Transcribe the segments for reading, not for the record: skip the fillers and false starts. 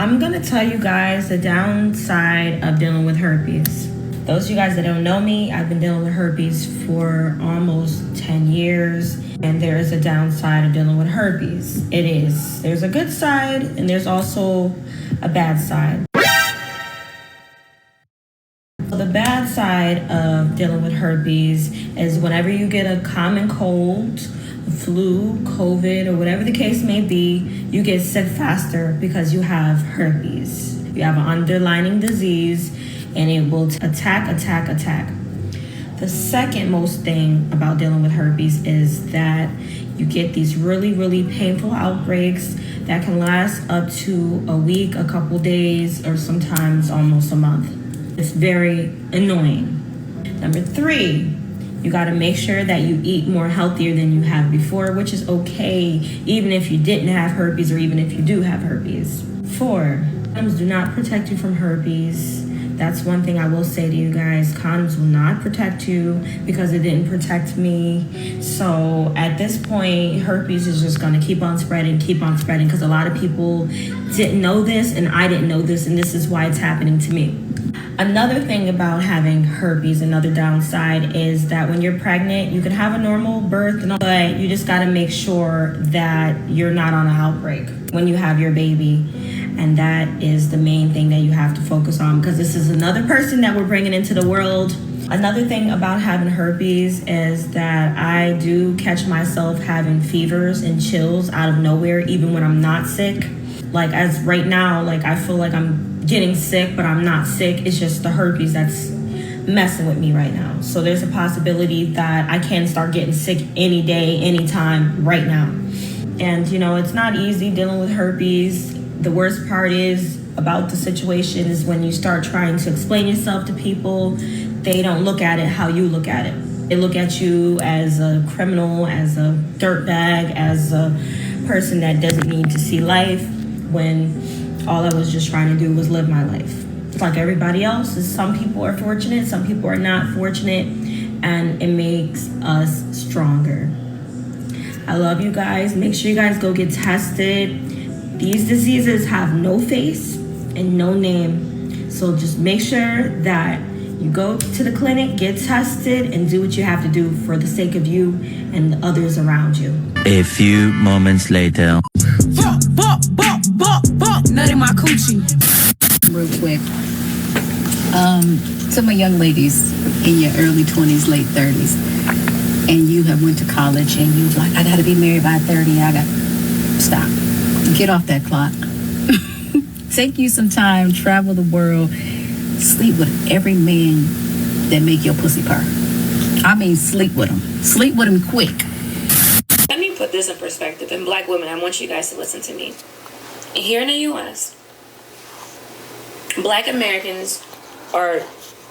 I'm gonna tell you guys the downside of dealing with herpes. Those of you guys that don't know me, I've been dealing with herpes for almost 10 years, and there is a downside of dealing with herpes. It is. There's a good side, and there's also a bad side. So the bad side of dealing with herpes is whenever you get a common cold, flu, COVID, or whatever the case may be, you get sick faster because you have herpes. You have an underlying disease, and it will attack. The second most thing about dealing with herpes is that you get these really, really painful outbreaks that can last up to a week, a couple days, or sometimes almost a month. It's very annoying. Number 3, you got to make sure that you eat more healthier than you have before, which is okay, even if you didn't have herpes or even if you do have herpes. 4, condoms do not protect you from herpes. That's one thing I will say to you guys. Condoms will not protect you because it didn't protect me. So at this point, herpes is just going to keep on spreading because a lot of people didn't know this and I didn't know this, and this is why it's happening to me. Another thing about having herpes, another downside, is that when you're pregnant, you can have a normal birth, but you just got to make sure that you're not on an outbreak when you have your baby. And that is the main thing that you have to focus on, because this is another person that we're bringing into the world. Another thing about having herpes is that I do catch myself having fevers and chills out of nowhere, even when I'm not sick. Like as right now, like I feel like I'm getting sick, but I'm not sick. It's just the herpes that's messing with me right now. So there's a possibility that I can start getting sick any day, anytime, right now. And you know, it's not easy dealing with herpes. The worst part is about the situation is when you start trying to explain yourself to people, they don't look at it how you look at it. They look at you as a criminal, as a dirtbag, as a person that doesn't need to see life, when all I was just trying to do was live my life. It's like everybody else. Some people are fortunate, some people are not fortunate, and it makes us stronger. I love you guys. Make sure you guys go get tested. These diseases have no face and no name. So just make sure that you go to the clinic, get tested, and do what you have to do for the sake of you and the others around you. A few moments later. Nutting my coochie. Real quick. To my young ladies in your early 20s, late 30s, and you have went to college and you like, I gotta be married by 30, stop. Get off that clock. Take you some time, travel the world, sleep with every man that make your pussy purr. I mean, sleep with them. Sleep with them quick. Let me put this in perspective. And black women, I want you guys to listen to me. Here in the U.S., black Americans are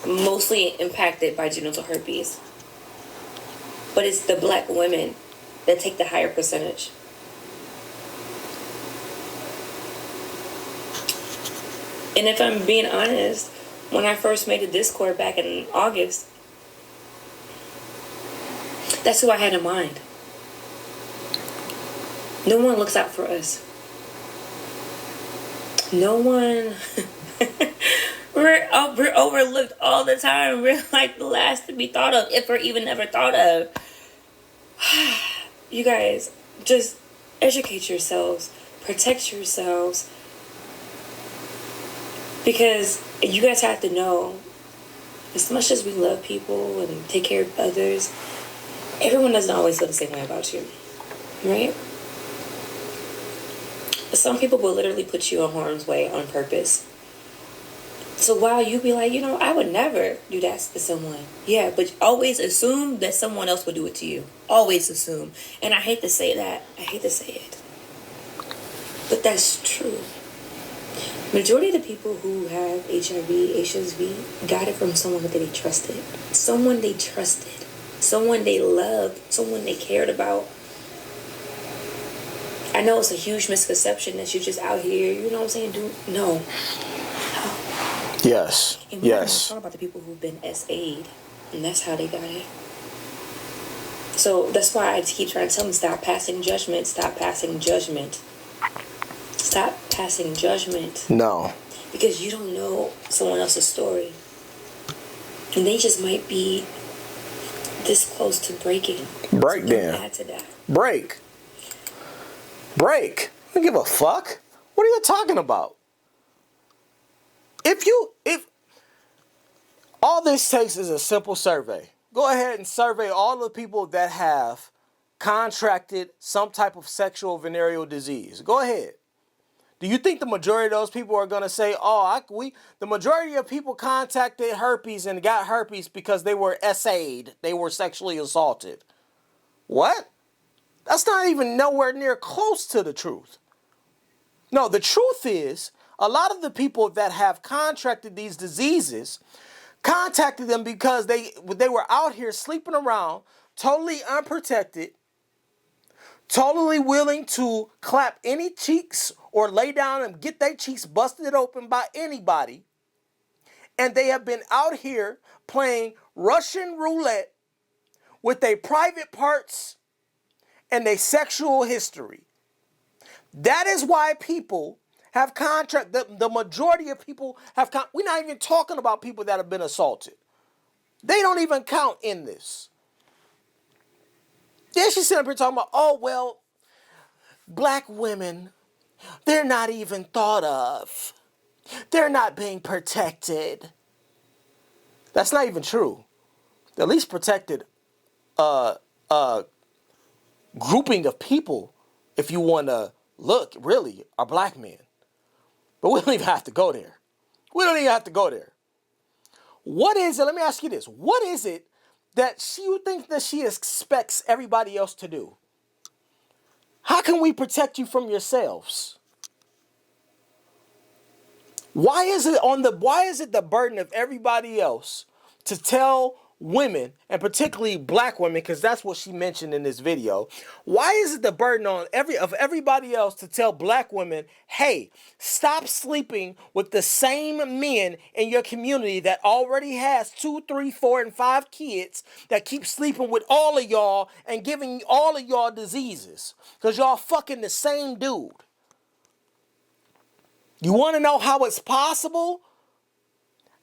mostly impacted by genital herpes. But it's the black women that take the higher percentage. And if I'm being honest, when I first made a Discord back in August, that's who I had in mind. No one looks out for us. No one. We're overlooked all the time. We're like the last to be thought of, if we're even ever thought of. You guys, just educate yourselves. Protect yourselves. Because you guys have to know, as much as we love people and take care of others, everyone doesn't always feel the same way about you, right? Some people will literally put you in harm's way on purpose. So while you be like, I would never do that to someone. Yeah, but always assume that someone else would do it to you. Always assume. And I hate to say that. I hate to say it. But that's true. Majority of the people who have HIV, HSV, got it from someone that they trusted. Someone they trusted. Someone they loved. Someone they cared about. I know it's a huge misconception that you're just out here, you know what I'm saying? No. Yes. And we're talking about the people who've been SA'd, and that's how they got it. So that's why I keep trying to tell them, stop passing judgment. Stop passing judgment. Stop passing judgment. No. Because you don't know someone else's story. And they just might be this close to breaking. Break so then. Add to that. Break. I don't give a fuck. What are you talking about? If all this takes is a simple survey. Go ahead and survey all the people that have contracted some type of sexual venereal disease. Go ahead. Do you think the majority of those people are going to say, the majority of people contacted herpes and got herpes because they were SA'd, they were sexually assaulted? What? That's not even nowhere near close to the truth. No, the truth is, a lot of the people that have contracted these diseases contacted them because they were out here sleeping around, totally unprotected, totally willing to clap any cheeks or lay down and get their cheeks busted open by anybody. And they have been out here playing Russian roulette with their private parts and their sexual history. That is why people have the majority of people have we're not even talking about people that have been assaulted. They don't even count in this. Then she's sitting up here talking about, black women, they're not even thought of. They're not being protected. That's not even true. The least protected grouping of people, if you want to look, really, are black men. But we don't even have to go there. What is it? Let me ask you this. What is it that you think that she expects everybody else to do? How can we protect you from yourselves? Why is it the burden of everybody else to tell women, and particularly black women, because that's what she mentioned in this video. Why is it the burden on everybody else to tell black women, hey, stop sleeping with the same men in your community that already has 2, 3, 4, and 5 kids that keep sleeping with all of y'all and giving all of y'all diseases because y'all fucking the same dude. You want to know how it's possible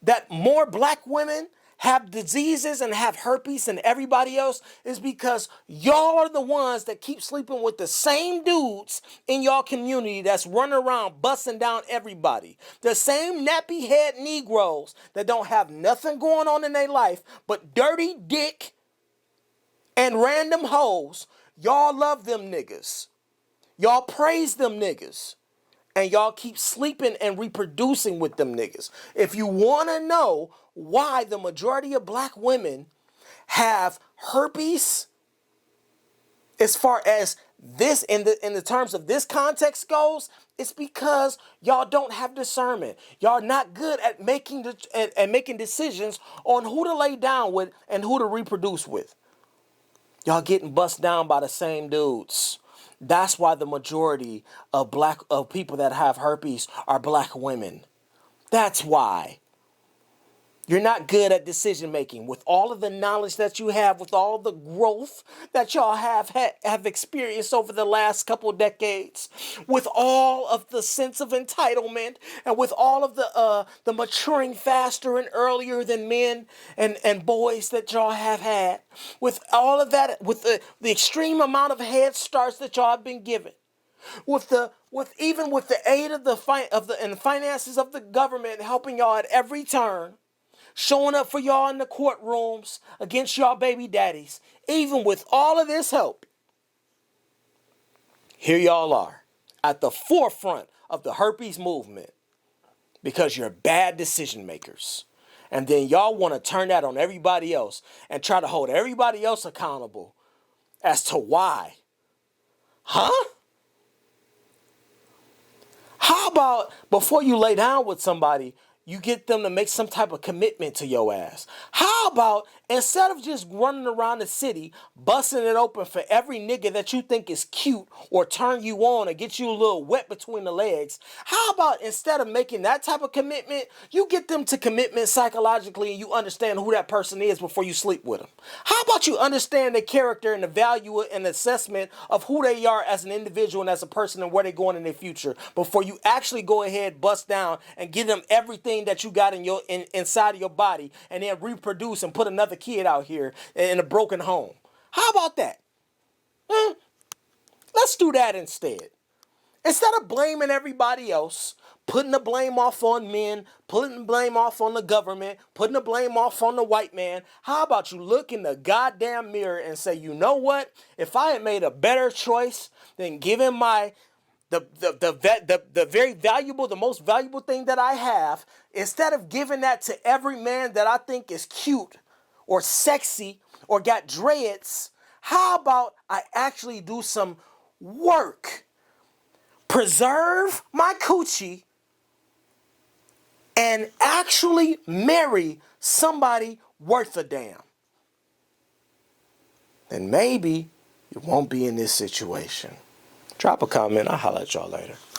that more black women have diseases and have herpes than everybody else? Is because y'all are the ones that keep sleeping with the same dudes in y'all community that's running around busting down everybody. The same nappy head Negroes that don't have nothing going on in their life but dirty dick and random hoes. Y'all love them niggas. Y'all praise them niggas. And y'all keep sleeping and reproducing with them niggas. If you want to know why the majority of black women have herpes, as far as this in the terms of this context goes, it's because y'all don't have discernment. Y'all not good at making decisions on who to lay down with and who to reproduce with. Y'all getting bust down by the same dudes. That's why the majority of people that have herpes are black women. That's why. You're not good at decision making. With all of the knowledge that you have, with all the growth that y'all have experienced over the last couple of decades, with all of the sense of entitlement, and with all of the maturing faster and earlier than men and boys that y'all have had, with all of that, with the extreme amount of head starts that y'all have been given, with the aid of the finances of the government helping y'all at every turn, showing up for y'all in the courtrooms against y'all baby daddies. Even with all of this help, here y'all are at the forefront of the herpes movement because you're bad decision makers. And then y'all want to turn that on everybody else and try to hold everybody else accountable as to why. Huh? How about before you lay down with somebody, you get them to make some type of commitment to your ass. How about instead of just running around the city, busting it open for every nigga that you think is cute or turn you on or get you a little wet between the legs, how about instead of making that type of commitment, you get them to commitment psychologically and you understand who that person is before you sleep with them? How about you understand their character and the value and assessment of who they are as an individual and as a person and where they're going in their future before you actually go ahead, bust down, and give them everything that you got inside of your body and then reproduce and put another kid out here in a broken home? How about that? Let's do that instead. Instead of blaming everybody else, putting the blame off on men, putting the blame off on the government, putting the blame off on the white man, how about you look in the goddamn mirror and say, you know what? If I had made a better choice than giving the very valuable, the most valuable thing that I have, instead of giving that to every man that I think is cute or sexy or got dreads, how about I actually do some work, preserve my coochie, and actually marry somebody worth a damn? Then maybe you won't be in this situation. Drop a comment. I'll holler at y'all later.